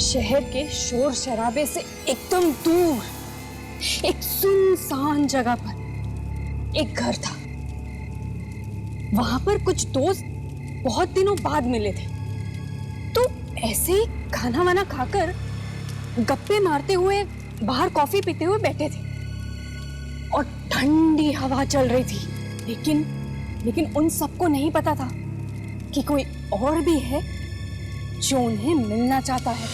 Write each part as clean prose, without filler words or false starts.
शहर के शोर शराबे से एकदम दूर एक सुनसान जगह पर एक घर था। वहां पर कुछ दोस्त बहुत दिनों बाद मिले थे, तो ऐसे ही खाना वाना खाकर गप्पे मारते हुए बाहर कॉफी पीते हुए बैठे थे और ठंडी हवा चल रही थी। लेकिन उन सबको नहीं पता था कि कोई और भी है जो उन्हें मिलना चाहता है।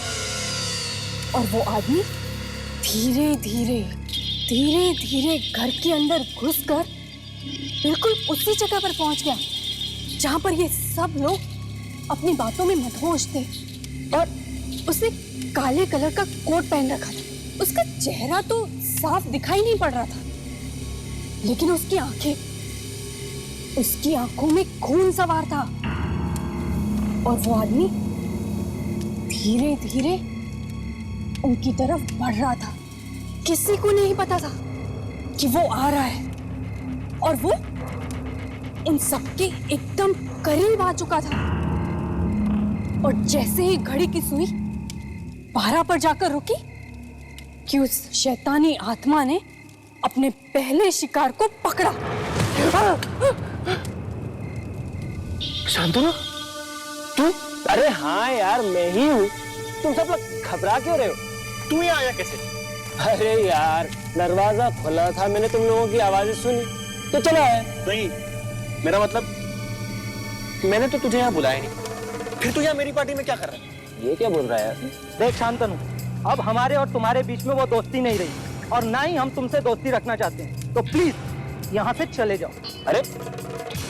और वो आदमी धीरे धीरे घर के अंदर घुसकर बिल्कुल उसी जगह पर पहुंच गया जहां पर ये सब लोग अपनी बातों में मदहोश थे। और उसने काले कलर का कोट पहन रखा था। उसका चेहरा तो साफ दिखाई नहीं पड़ रहा था, लेकिन उसकी आंखों में खून सवार था। और वो आदमी धीरे धीरे उनकी तरफ बढ़ रहा था। किसी को नहीं पता था कि वो आ रहा है, और वो उन सबके एकदम करीब आ चुका था। और जैसे ही घड़ी की सुई 12 पर जाकर रुकी कि उस शैतानी आत्मा ने अपने पहले शिकार को पकड़ा। शांतनु, तू? अरे हाँ यार, मैं ही हूँ। तुम सब लोग घबरा क्यों रहे हो? तू यहाँ आया कैसे? अरे यार, दरवाजा खुला था, मैंने तुम लोगों की आवाजें सुनी तो चला आया। नहीं, मेरा मतलब मैंने तो तुझे यहाँ बुलाया नहीं। फिर तू यहाँ मेरी पार्टी में क्या कर रहा है? ये क्या बोल रहा है यार? देख शांतनु, अब हमारे और तुम्हारे बीच में वो दोस्ती नहीं रही, और ना ही हम तुमसे दोस्ती रखना चाहते हैं, तो प्लीज यहाँ से चले जाओ। अरे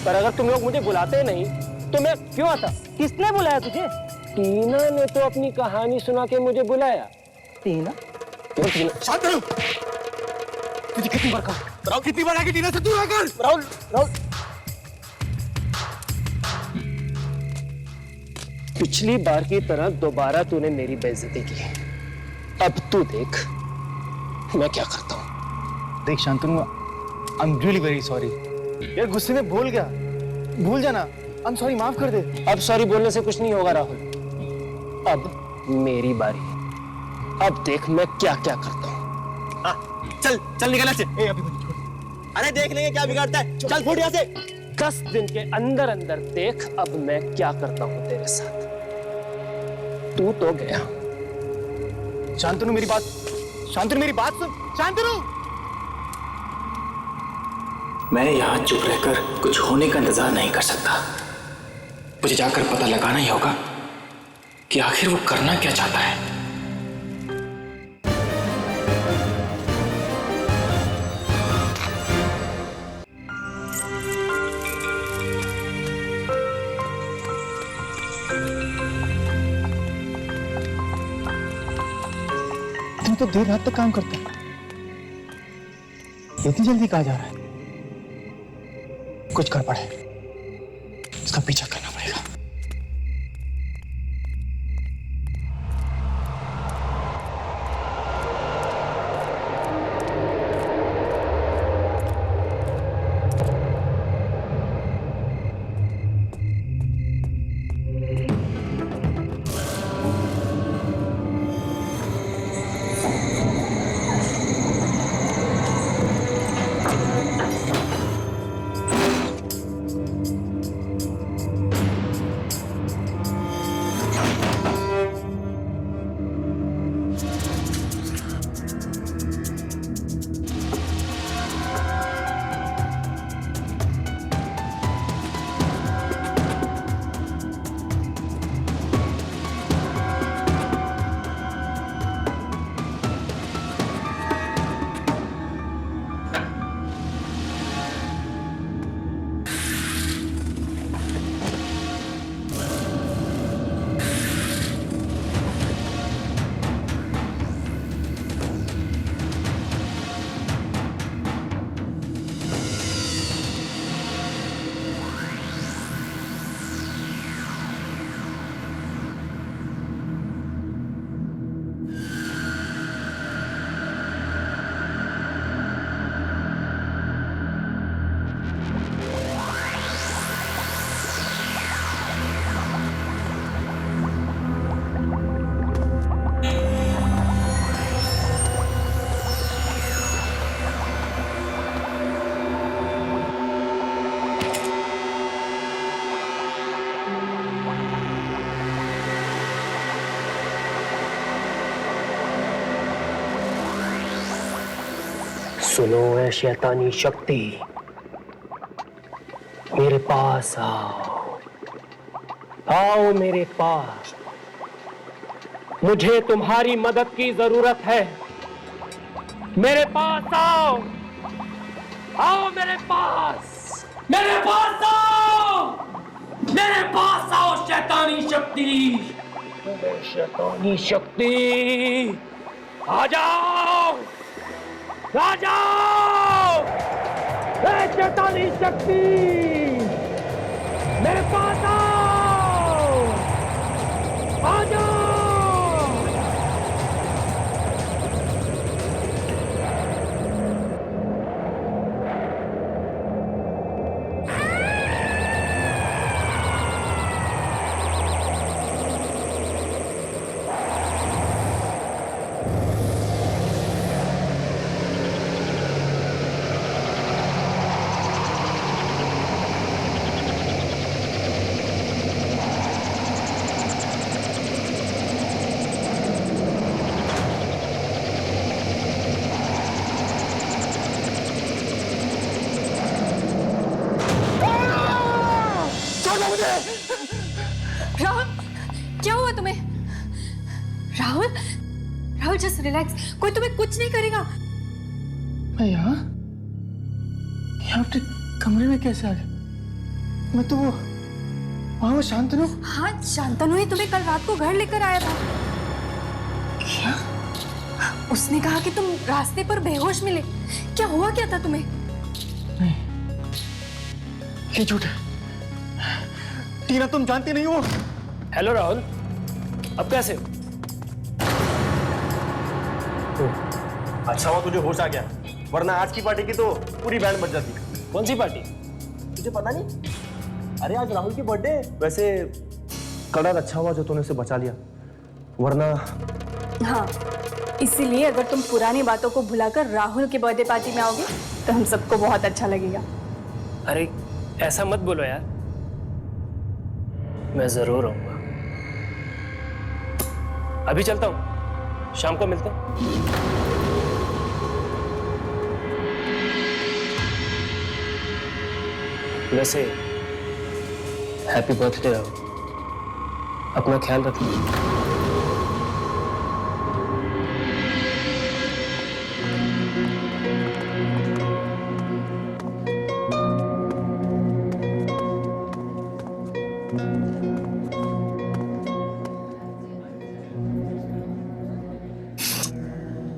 पर अगर तुम लोग मुझे बुलाते नहीं तो मैं क्यों आता? किसने बुलाया तुझे? टीना ने तो अपनी कहानी सुना के मुझे बुलाया। टीना? शांतनु, तुझे कितनी बार कहा? राहुल, कितनी बार आके टीना से दूर रहकर? राहुल, पिछली बार की तरह दोबारा तूने मेरी बेइज्जती की। अब तू देख मैं क्या करता हूँ। देख Shantanu, I am really very sorry यार, गुस्से में भूल गया, भूल जाना। आई एम सॉरी, माफ कर दे। अब सॉरी बोलने से कुछ नहीं होगा राहुल, अब मेरी बारी है। अब देख मैं क्या क्या करता हूँ। चल निकल से। अभी मत छोड़। अरे देख लेंगे क्या बिगाड़ता है। चल फुट यहाँ से। 10 दिन के अंदर अंदर देख अब मैं क्या करता हूँ तेरे साथ। तू तो गया। शांतनु मेरी बात सुन। शांतनु, मैं यहाँ चुप रहकर कुछ होने का इंतजार नहीं कर सकता। मुझे जाकर पता लगाना ही होगा कि आखिर वो करना क्या चाहता है। तुम तो देर रात तक काम करते हैं, इतनी जल्दी कहाँ जा रहा है? कुछ कर पड़े, इसका पीछा करना पड़ेगा। सुनो है शैतानी शक्ति, मेरे पास आओ, आओ मेरे पास, मुझे तुम्हारी मदद की जरूरत है। मेरे पास आओ, आओ मेरे पास, मेरे पास आओ, मेरे पास आओ शैतानी शक्ति, शैतानी शक्ति, आ जाओ, आ जाओ, शैतानी शक्ति, मेरे पास आओ, आ जाओ। राहुल, क्या हुआ तुम्हें? राहुल, राहुल जस्ट रिलैक्स, कोई तुम्हें कुछ नहीं करेगा। मैं यहाँ अपने कमरे में कैसे आ गया? मैं तो वहाँ शांतनु। हाँ, शांतनु ही तुम्हें कल रात को घर लेकर आया था। क्या? उसने कहा कि तुम रास्ते पर बेहोश मिले। क्या हुआ क्या था तुम्हें? नहीं, ये झूठ है। टीना, तुम जानती नहीं हो। हेलो राहुल, अब कैसे हो? अच्छा हुआ तुझे होश आ गया, वरना आज की पार्टी की तो पूरी बैंड बज जाती। कौन सी पार्टी? तुझे पता नहीं? अरे आज राहुल की बर्थडे। वैसे कलर अच्छा हुआ जो तूने उसे बचा लिया, वरना। हाँ, इसीलिए अगर तुम पुरानी बातों को भुलाकर राहुल के बर्थडे पार्टी में आओगे तो हम सबको बहुत अच्छा लगेगा। अरे ऐसा मत बोलो यार, मैं जरूर आऊंगा। अभी चलता हूं, शाम को मिलते हैं। वैसे हैप्पी बर्थडे राहुल, अपना ख्याल रखना।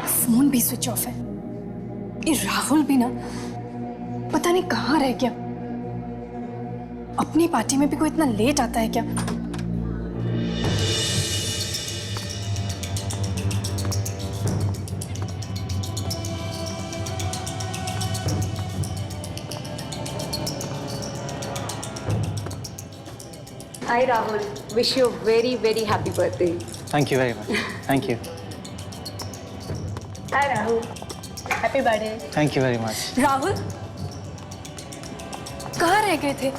फोन भी स्विच ऑफ है। ये राहुल भी ना पता नहीं कहाँ रह गया। अपनी पार्टी में भी कोई इतना लेट आता है क्या? Hi Rahul, wish you a very very happy birthday. Thank you very much. Thank you. Hi Rahul, happy birthday. Thank you very much. Rahul, कहाँ रह गए थे?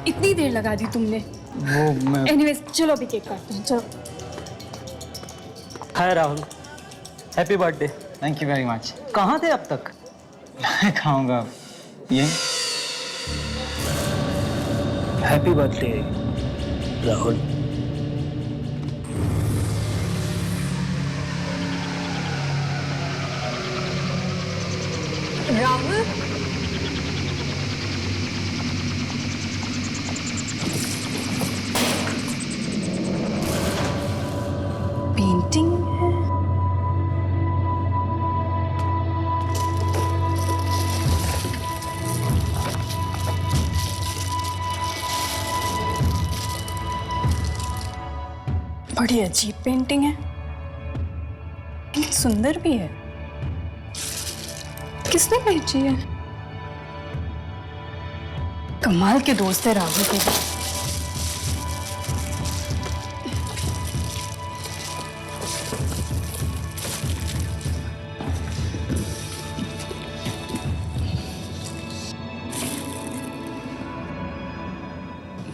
इतनी देर लगा दी तुमने। वो मैं। एनीवेज, चलो अभी केक काटते हैं, चलो। Hi Rahul, happy birthday. Thank you very much. कहाँ थे अब तक? मैं खाऊंगा ये। Happy birthday Rahul. Rahul, painting है। बड़ी अजीब पेंटिंग है, लेकिन सुंदर भी है। किसने भेजी है? कमाल के दोस्त है राहुल के भी।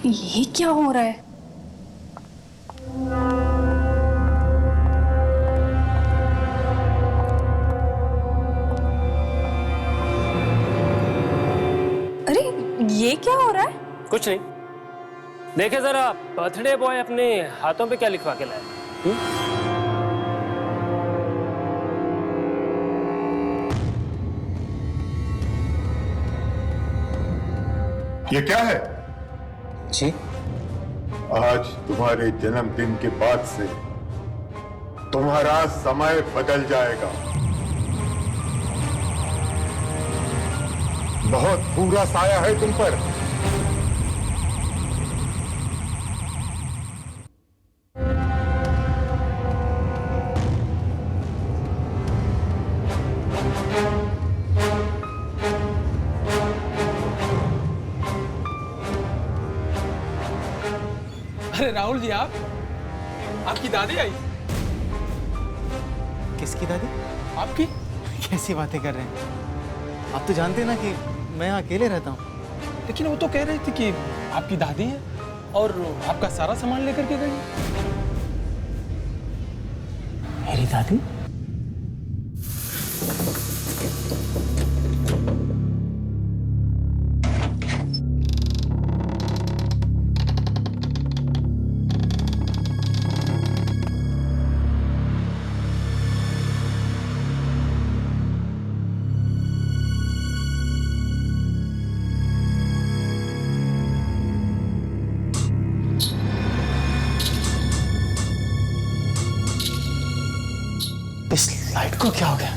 ये क्या हो रहा है? कुछ नहीं। देखे जरा बर्थडे बॉय अपने हाथों पे क्या लिखवा के लाया। ये क्या है? जी आज तुम्हारे जन्मदिन के बाद से तुम्हारा समय बदल जाएगा। बहुत बुरा साया है तुम पर। अरे राहुल जी, आपकी दादी आई। किसकी दादी? आपकी? कैसी बातें कर रहे हैं? आप तो जानते हैं ना कि मैं यहाँ अकेले रहता हूँ। लेकिन वो तो कह रही थी कि आपकी दादी है और आपका सारा सामान लेकर के गई। मेरी दादी? इस लाइट को क्या हो गया?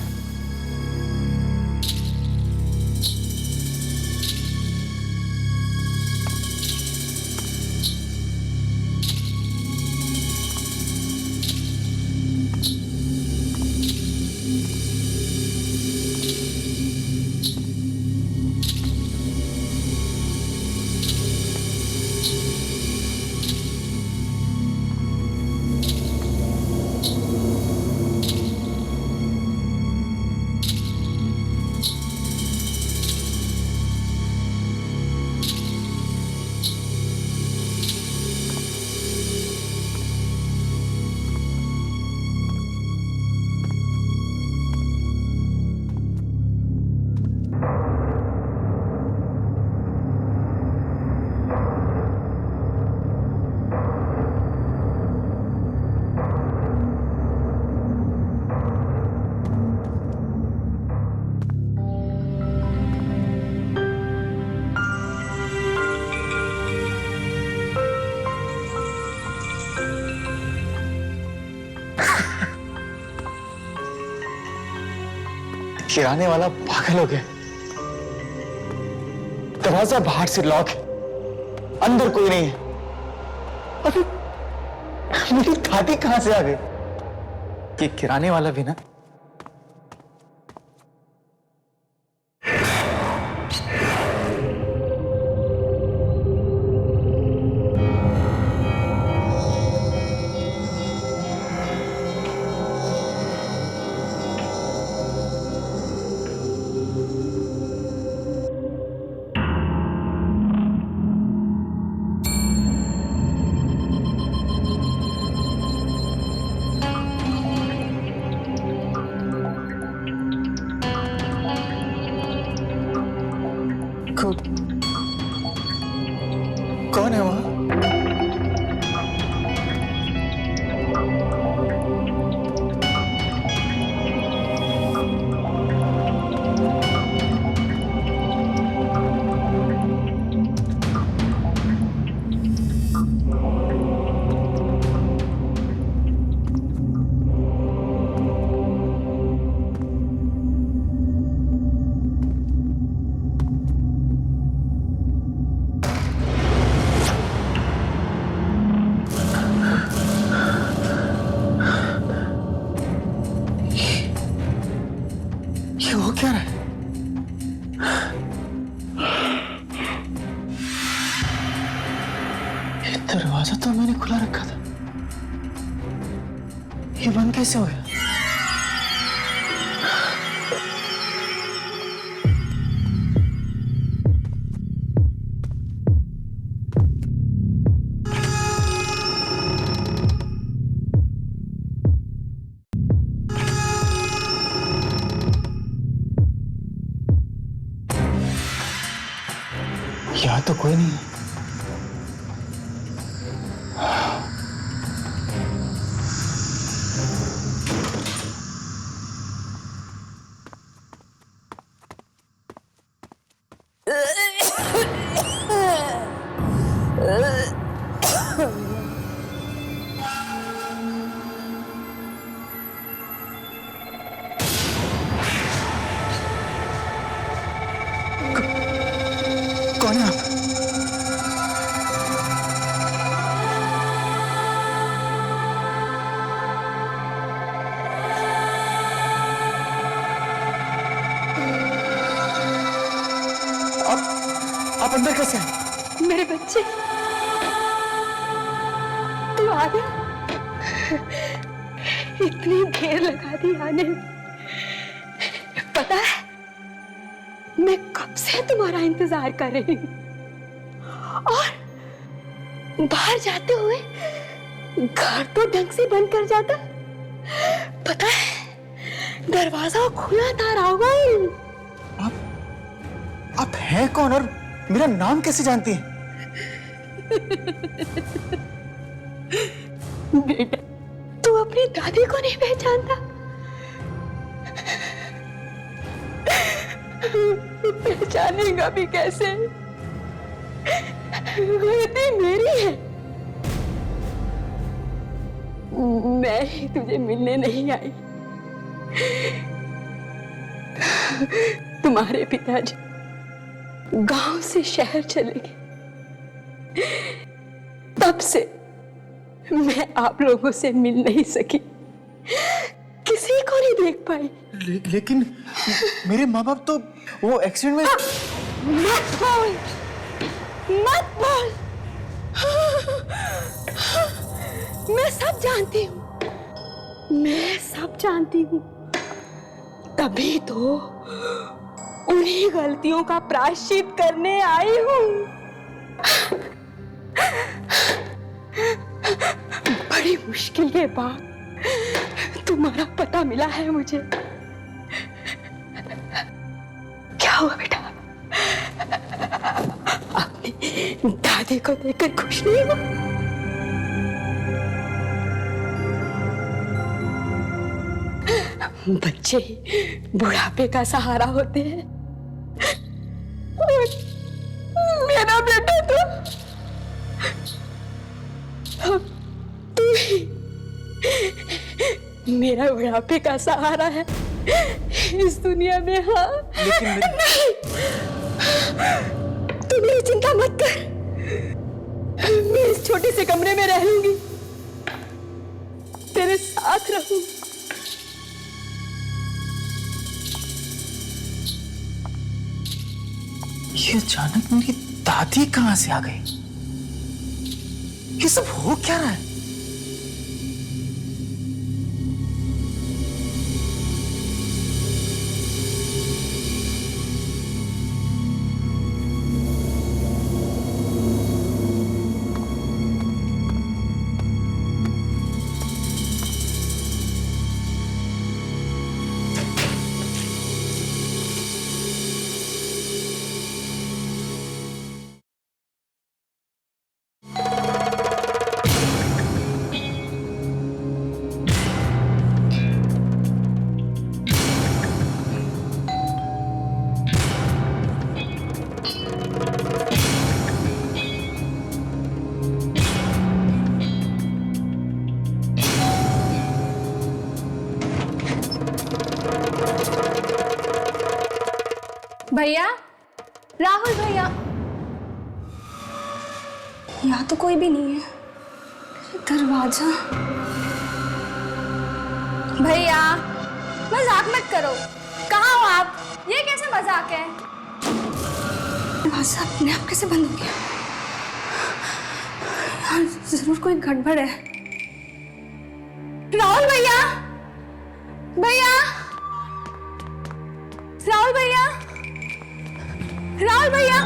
किराने वाला पागल हो गया। दरवाजा बाहर से लॉक है, अंदर कोई नहीं है। अरे मेरी दादी कहां से आ गई? ये किराने वाला भी ना। कौन है वहां? ये हो क्या रहा है? ये दरवाजा तो मैंने खुला रखा था, ये बंद कैसे हो गया? यहाँ तो कोई नहीं है। अंदर कैसे है? मेरे बच्चे, तू आ गया। इतनी देर लगा दी आने में। पता है, मैं कब से तुम्हारा इंतजार कर रही हूँ। और बाहर जाते हुए घर तो ढंग से बंद कर जाता। पता है, दरवाजा खुला था राहुल। आप हैं कौन और मेरा नाम कैसे जानती हैं? बेटा, तू अपनी दादी को नहीं पहचानता? पहचानेगा भी कैसे? गलती मेरी है। मैं ही तुझे मिलने नहीं आई। तुम्हारे पिताजी गांव से शहर चले गए। तब से मैं आप लोगों से मिल नहीं सकी, किसी को नहीं देख पाई। लेकिन मेरे माँ बाप तो वो एक्सीडेंट में। मत बोल, मत बोल। मैं सब जानती हूँ, मैं सब जानती हूँ। तभी तो उन्हीं गलतियों का प्रायश्चित करने आई हूँ। बड़ी मुश्किल के बाद तुम्हारा पता मिला है मुझे। क्या हुआ बेटा? अपनी दादी को देखकर खुश नहीं हुआ? बच्चे बुढ़ापे का सहारा होते हैं। और मेरा बेटा तो अब तू ही मेरा बुढ़ापे का सहारा है इस दुनिया में। हाँ, लेकिन नहीं, तू मेरी चिंता मत कर। मैं इस छोटे से कमरे में रह लूंगी, तेरे साथ रहूंगी। ये अचानक मेरी दादी कहां से आ गई? ये सब हो क्या रहा है? भैया, राहुल भैया। यहाँ तो कोई भी नहीं है। दरवाजा। भैया, मजाक मत करो। कहाँ हो आप? ये कैसे मजाक है? दरवाजा अपने आप कैसे बंद हो गया? यहाँ जरूर कोई गड़बड़ है। राहुल भैया, भैया, राहुल भैया, राहुल भैया।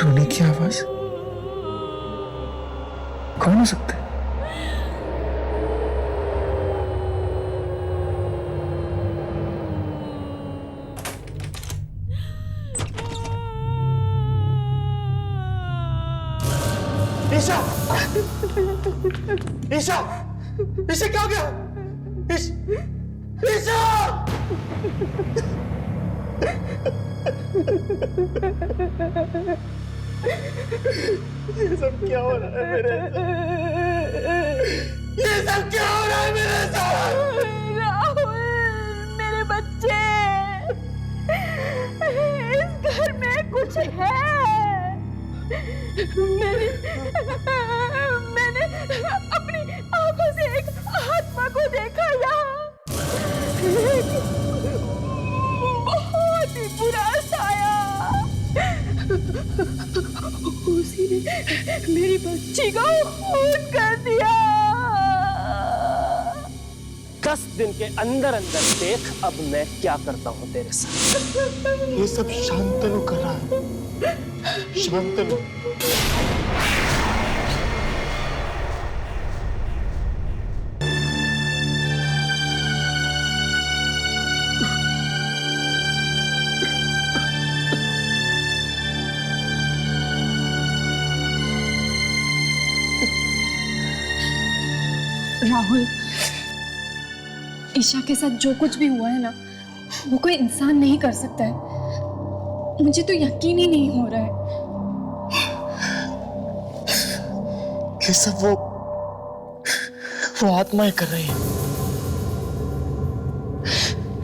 रोने की आवाज? कौन हो सकता है? ईशा! ईशा! ईशा क्या हो गया? ईशा! ये सब क्या हो रहा है मेरे साथ? ये सब क्या हो रहा है मेरे साथ? राहुल, मेरे बच्चे, इस घर में कुछ है। मैंने अपनी आंखों से एक आत्मा को देखा यहाँ। बहुत ही बुरा साया। उसी ने मेरी बच्ची को खून कर दिया। 10 दिन के अंदर अंदर देख अब मैं क्या करता हूं तेरे साथ। ये सब शांतनु कर रहा है। शांतनु। राहुल, ईशा के साथ जो कुछ भी हुआ है ना, वो कोई इंसान नहीं कर सकता है। मुझे तो यकीन ही नहीं हो रहा है। ये सब वो आत्माएं कर रही हैं।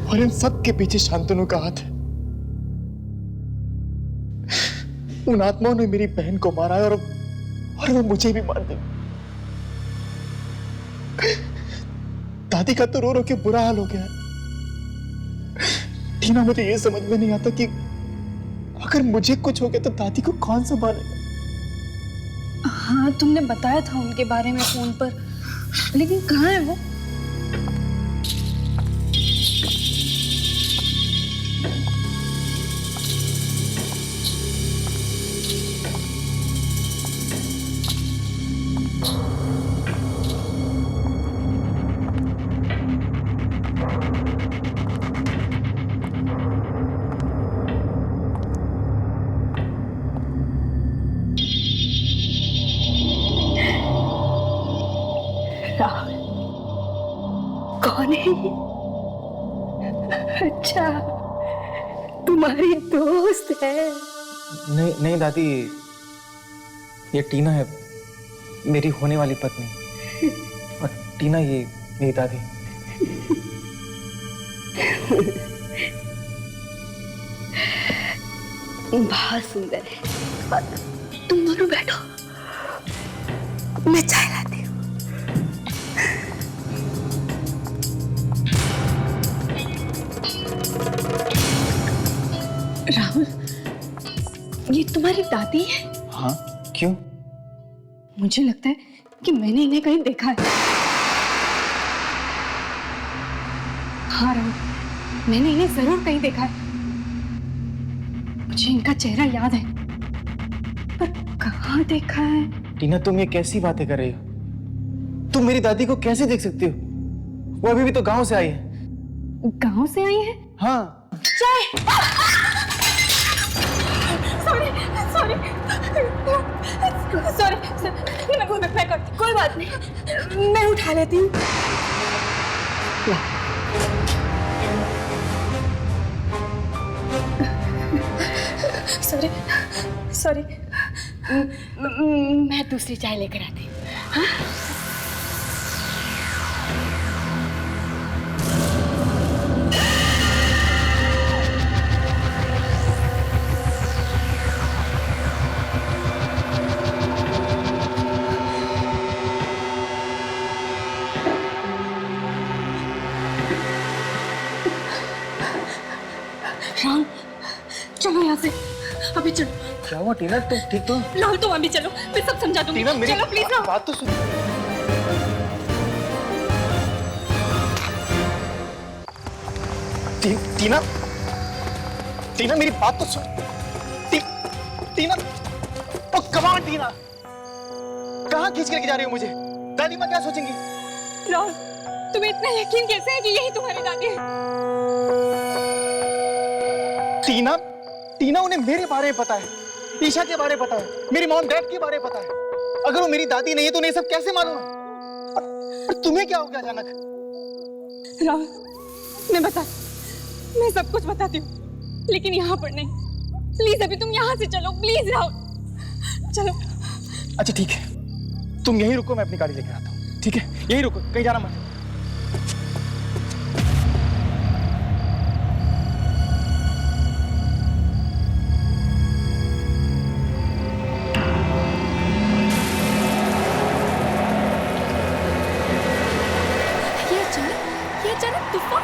और इन सब के पीछे शांतनु का हाथ है। उन आत्माओं ने मेरी बहन को मारा है और वो मुझे भी मार देंगे। दादी का तो रो रो के बुरा हाल हो गया। टीना, मुझे ये समझ में नहीं आता कि अगर मुझे कुछ हो गया तो दादी को कौन संभालेगा? हाँ, तुमने बताया था उनके बारे में फोन पर, लेकिन कहाँ है वो? कौन है? अच्छा, तुम्हारी दोस्त है? नहीं नहीं दादी, ये टीना है, मेरी होने वाली पत्नी। और टीना ये मेरी दादी। बहुत सुंदर है। तुम दोनों बैठो, मैं चाय लाती हूँ। राहुल, ये तुम्हारी दादी है? हाँ, क्यों? मुझे लगता है कि मैंने इन्हें कहीं देखा है। हाँ राहुल, मैंने इन्हें जरूर कहीं देखा है। मुझे इनका चेहरा याद है, पर कहाँ देखा है? टीना, तुम ये कैसी बातें कर रही हो? तुम मेरी दादी को कैसे देख सकती हो? वो अभी भी तो गांव से आई है। गांव से आई है? हाँ। चाय। सॉरी सॉरी सॉरी, मैं करती, कोई बात नहीं, मैं उठा लेती हूँ। सॉरी सॉरी, मैं दूसरी चाय लेकर आती हूँ। हाँ? राहुल, चलो यहाँ से, अभी चलो। क्या हुआ टीना, तुम ठीक तो? राहुल, तुम अभी चलो, मैं सब समझा दूंगी। टीना, मेरी चलो प्लीज। बात तो सुन। टीना, टीना मेरी बात तो सुन। टीना, कम ऑन टीना, कहाँ खींच करके जा रही हो मुझे? दादी माँ क्या सोचेंगी? राहुल, तुम्हें इतना यकीन कैसे है कि यही तुम्हारी दादी है? टीना, टीना उन्हें मेरे बारे में पता है, ईशा के बारे में पता है, मेरी मॉम डैड के बारे में पता है। अगर वो मेरी दादी नहीं है तो उन्हें सब कैसे मालूम है? और तुम्हें क्या हो गया अचानक? राहुल, मैं सब कुछ बताती हूँ, लेकिन यहाँ पर नहीं। प्लीज अभी तुम यहाँ से चलो, प्लीज राहुल, चलो। अच्छा ठीक है, तुम यहीं रुको, मैं अपनी गाड़ी लेकर आता हूँ। ठीक है, यहीं रुको, कहीं जाना मत। ये अचानक तूफान।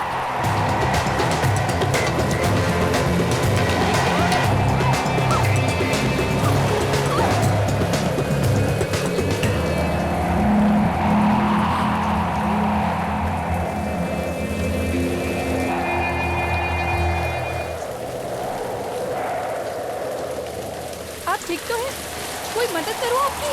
आप ठीक तो हैं? कोई मदद करो आपकी।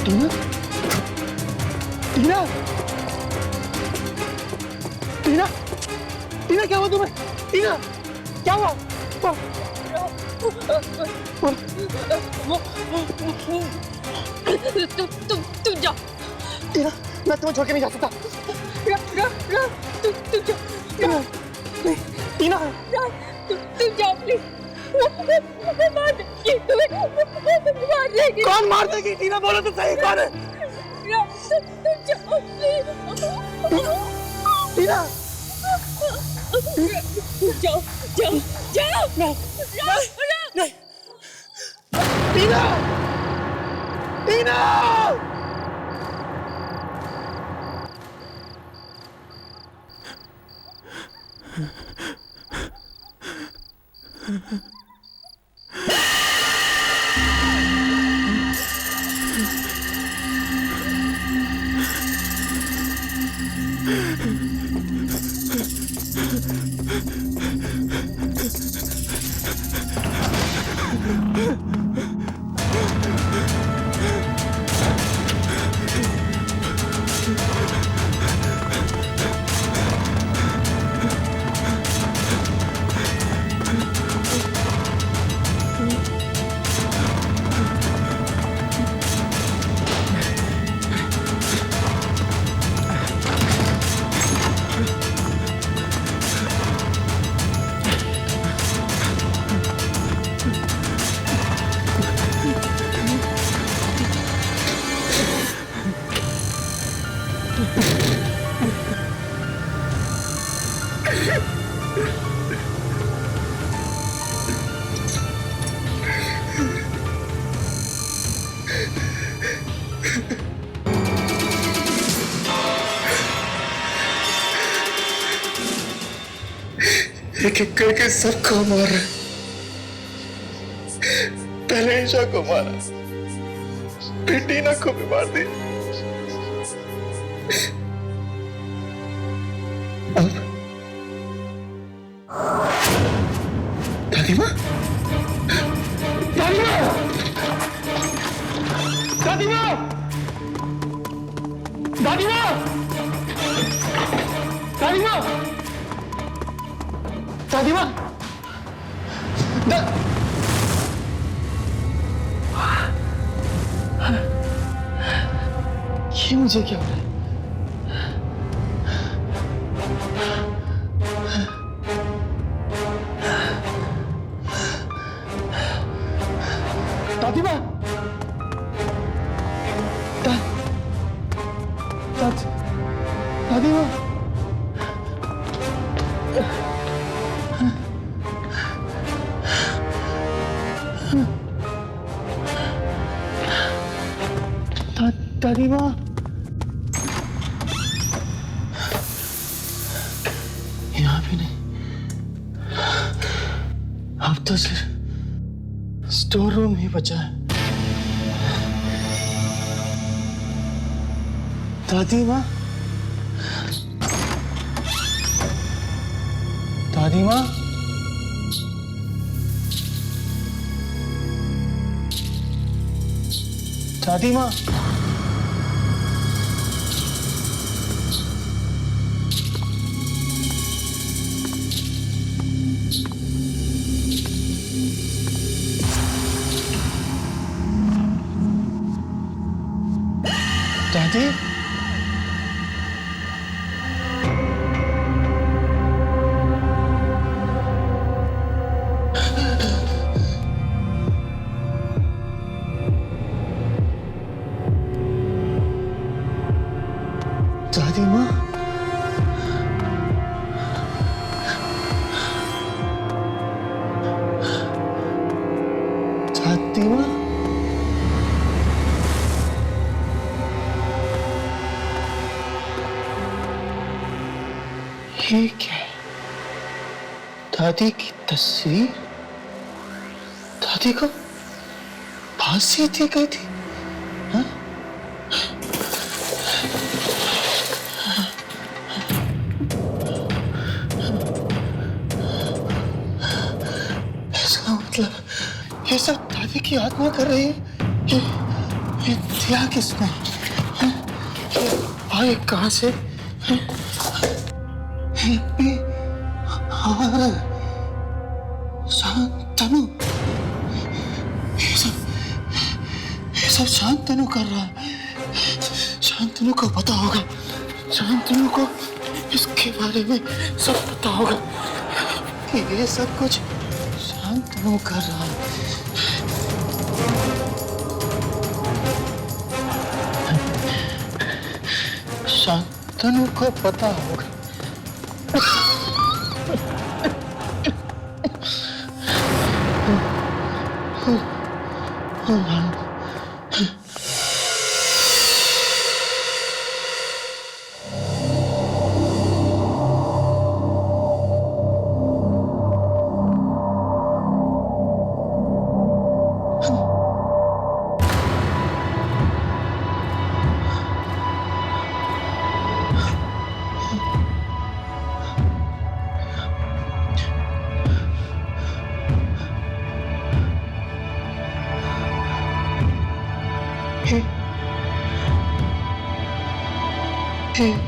टीना, टीना, टीना, टीना क्या हुआ तुम्हें? टीना, क्या हुआ? तुम जाओ। टीना, मैं तुम्हें छोड़ के नहीं जा सकता। तुम जाओ। टीना, तुम जाओ प्लीज। मार देगी। कौन मार देगी? टीना बोलो तो सही, कौन है? तुम जाओ प्लीज। टीना, जाओ जाओ जाओ। नहीं, नहीं, टीना, टीना। एक एक करके सबको मारा। पहले ईशा को मारा, फिर टीना को भी मार दिया। अब दादी माँ, दादी माँ, दादी माँ, दादी माँ, दादी माँ, दादी माँ, ये मुझे क्या हो रहा है? दादी माँ, दादी माँ, दादी माँ, यहाँ भी नहीं। अब तो सिर्फ स्टोर रूम ही बचा है। दादी माँ, दादी माँ, दादी माँ, दादी, दादी माँ, दादी माँ, ये क्या है? दादी की तस्वीर? दादी को फांसी दी गई थी? हाँ? इसका मतलब ये सब दादी की आत्मा कर रही है। ये दिया किसने? हाँ? ये आए कहाँ से? हाँ? शांतनु, ये सब शांतनु कर रहा है। शांतनु को पता होगा, शांतनु को इसके बारे में सब पता होगा कि ये सब कुछ शांतनु कर रहा है। शांतनु को पता होगा।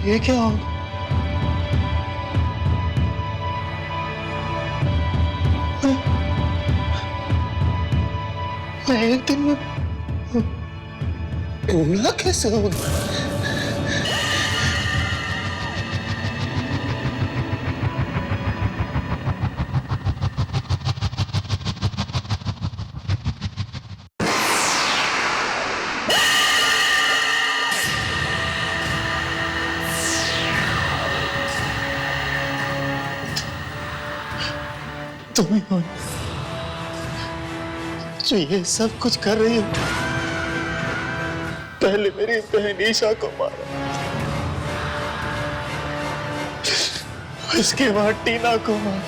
ये क्या हो? मैं एक दिन में बूढ़ा कैसे हो गया? तुम्हें हो जो ये सब कुछ कर रही हो। पहले मेरी बहन ईशा को मारा, उसके बाद टीना को मारा,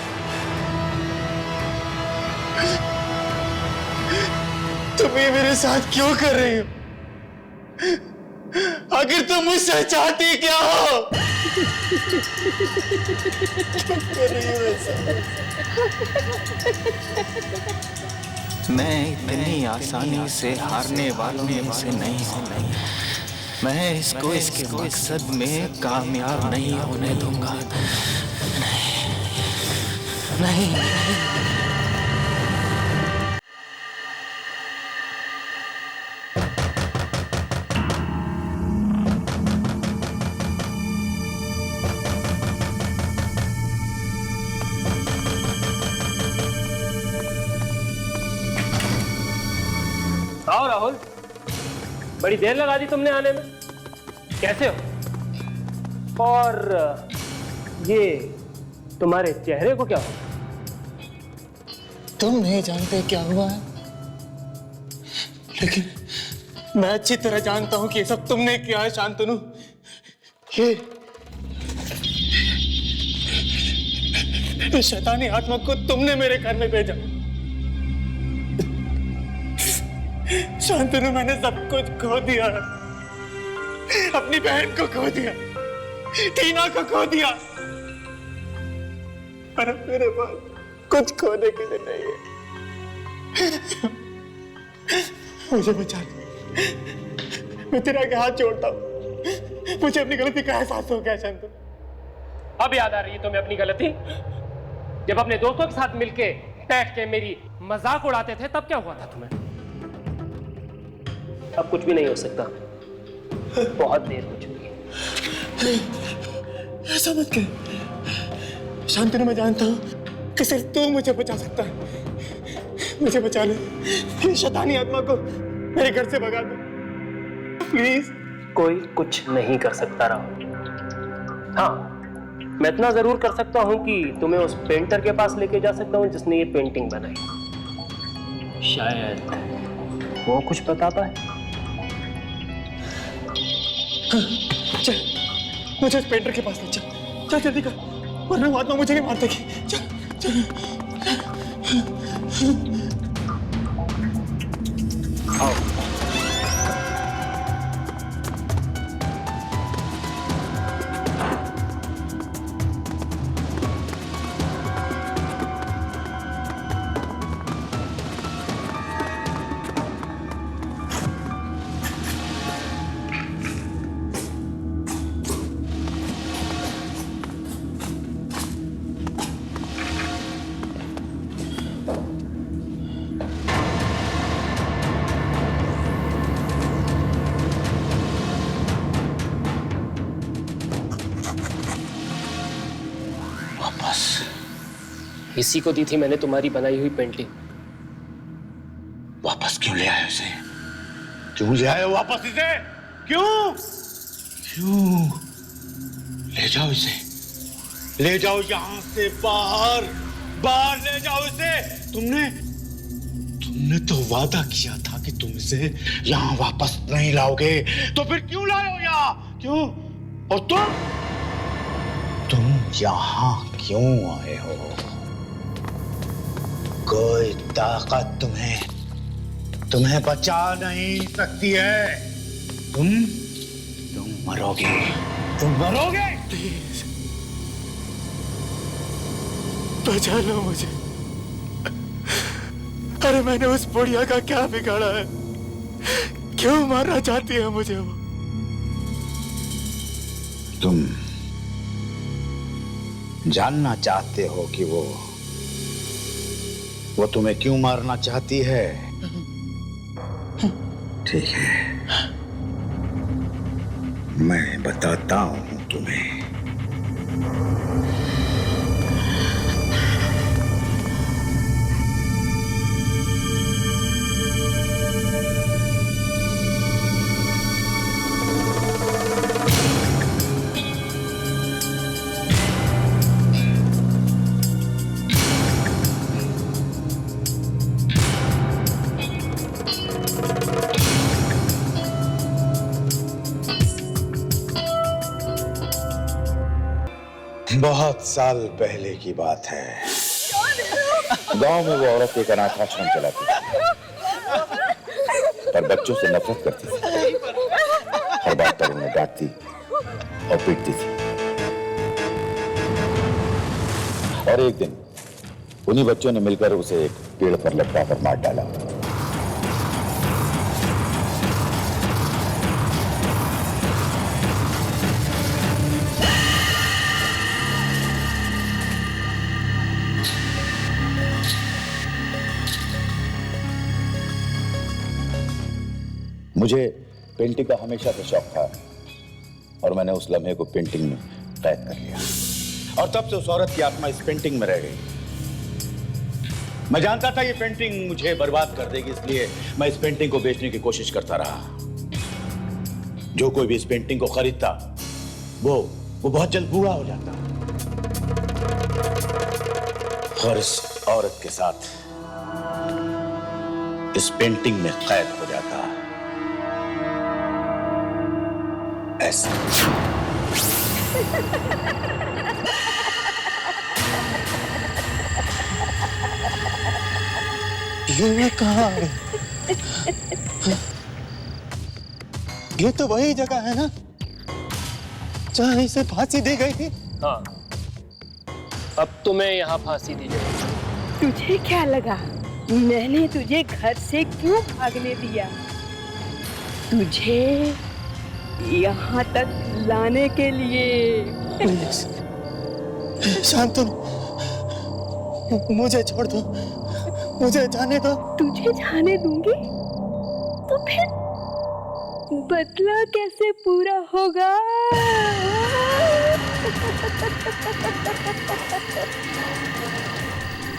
तुम ये मेरे साथ क्यों कर रही हो? आखिर तुम मुझसे चाहती क्या हो? क्यों कर रही हो ऐसा? मैं इतनी आसानी से हारने वालों में से नहीं हूँ। मैं इसको इसके मकसद में कामयाब नहीं होने दूंगा। नहीं, नहीं। आओ राहुल, बड़ी देर लगा दी तुमने आने में। कैसे हो? और ये तुम्हारे चेहरे को क्या हुआ? तुम नहीं जानते क्या हुआ है, लेकिन मैं अच्छी तरह जानता हूं कि ये सब तुमने किया है शांतनु। ये शैतानी आत्मा को तुमने मेरे घर में भेजा। शांतनु, मैंने सब कुछ खो दिया है। अपनी बहन को खो दिया, टीना को खो दिया, पर अब मेरे पास कुछ खोने के लिए नहीं है। मुझे बचा ले, मैं तेरे आगे हाथ जोड़ता हूँ। मुझे अपनी गलती का एहसास हो गया शांतनु। अब याद आ रही है तुम्हें अपनी गलती? जब अपने दोस्तों के साथ मिलके बैठ के मेरी मजाक उड़ाते थे तब क्या हुआ था तुम्हें? अब कुछ भी नहीं हो सकता, बहुत देर हो चुकी है। ऐसा मत कर शांतनु, मैं जानता हूँ कि सिर्फ तू मुझे बचा सकता है। मुझे बचा ले, शैतानी आत्मा को मेरे घर से भगा दे प्लीज। कोई कुछ नहीं कर सकता राहुल। हाँ, मैं इतना जरूर कर सकता हूं कि तुम्हें उस पेंटर के पास लेके जा सकता हूं जिसने ये पेंटिंग बनाई। शायद वो कुछ बता पाए। चल, मुझे उस पेंटर के पास ले चल। चल जल्दी कर, वरना वो आत्मा मुझे नहीं मार देगी। चल चल। आओ। इसी को दी थी मैंने तुम्हारी बनाई हुई पेंटिंग। वापस क्यों ले आए उसे? क्यों ले आए वापस इसे? क्यों? क्यों? ले जाओ इसे, ले जाओ यहां से बाहर, बाहर ले जाओ इसे। तुमने तो वादा किया था कि तुम इसे यहां वापस नहीं लाओगे, तो फिर क्यों लाए हो यहाँ? क्यों? और तुम यहां क्यों आए हो? कोई ताकत तुम्हें बचा नहीं सकती है। तुम मरोगे, तुम मरोगे। प्लीज बचा लो मुझे। अरे मैंने उस बुढ़िया का क्या बिगाड़ा है? क्यों मारना चाहती है मुझे वो? तुम जानना चाहते हो कि वो तुम्हें क्यों मारना चाहती है? ठीक है, मैं बताता हूं तुम्हें। बहुत साल पहले की बात है। गांव में वो औरत एक अनाथाश्रम चलाती थी, पर बच्चों से नफरत करती थी। हर बात पर उन्हें डांटती और पीटती थी। और एक दिन उन्हीं बच्चों ने मिलकर उसे एक पेड़ पर लटका कर मार डाला। मुझे पेंटिंग का हमेशा से शौक था और मैंने उस लम्हे को पेंटिंग में कैद कर लिया। और तब से उस औरत की आत्मा इस पेंटिंग में रह गई। मैं जानता था ये पेंटिंग मुझे बर्बाद कर देगी, इसलिए मैं इस पेंटिंग को बेचने की कोशिश करता रहा। जो कोई भी इस पेंटिंग को खरीदता वो वो बहुत जल्द बूढ़ा हो जाता और इस औरत के साथ इस पेंटिंग में कैद हो जाता। ऐसा ये कहाँ है? ये तो वही जगह है ना जहाँ इसे फांसी दी गई थी। हाँ, अब तुम्हें यहाँ फांसी दी जाएगी। तुझे क्या लगा मैंने तुझे घर से क्यों भागने दिया? तुझे यहाँ तक लाने के लिए। प्लीज शांतनु, मुझे छोड़ दो, मुझे जाने दो। तुझे जाने दूंगी तो फिर बदला कैसे पूरा होगा?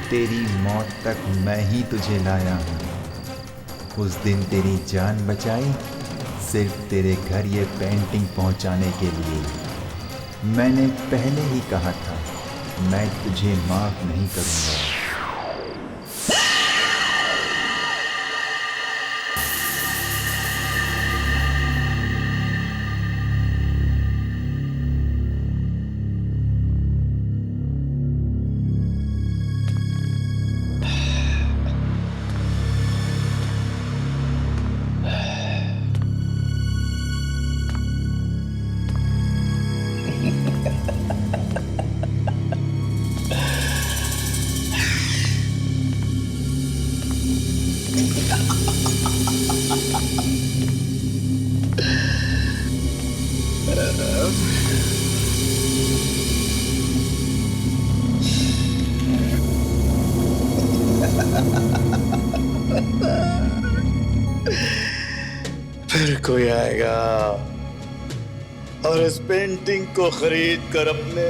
तेरी मौत तक मैं ही तुझे लाया हूँ। उस दिन तेरी जान बचाई सिर्फ तेरे घर ये पेंटिंग पहुँचाने के लिए। मैंने पहले ही कहा था मैं तुझे माफ नहीं करूँगा। फिर कोई आएगा और इस पेंटिंग को खरीद कर अपने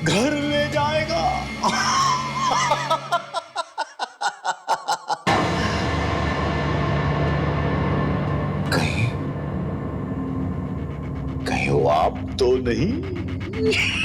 घर ले जाएगा। कहीं वो आप तो नहीं?